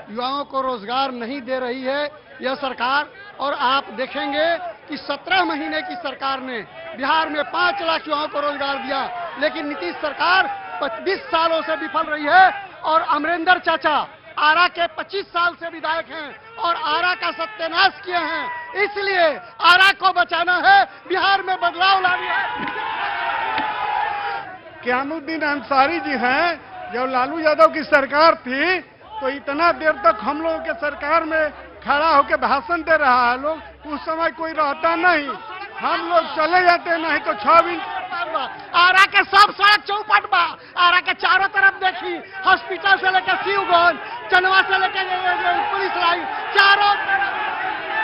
युवाओं को रोजगार नहीं दे रही है यह सरकार, और आप देखेंगे कि 17 महीने की सरकार ने बिहार में 5 लाख युवाओं को रोजगार दिया, लेकिन नीतीश सरकार 20 सालों से विफल रही है। और अमरेंद्र चाचा आरा के 25 साल से विधायक हैं और आरा का सत्यानाश किए हैं, इसलिए आरा को बचाना है, बिहार में बदलाव लानी है। क्यामुद्दीन अंसारी जी हैं, जब लालू यादव की सरकार थी तो इतना देर तक हम लोगों के सरकार में खड़ा होकर भाषण दे रहा है लोग, उस समय कोई रहता नहीं, हम लोग चले जाते, नहीं तो 6 दिन। आरा के सब सड़क चौपट बा, आरा के चारों तरफ देखी, हॉस्पिटल से लेकर शिवगंज, चनवा से लेकर पुलिस लाइन, चारों तरफ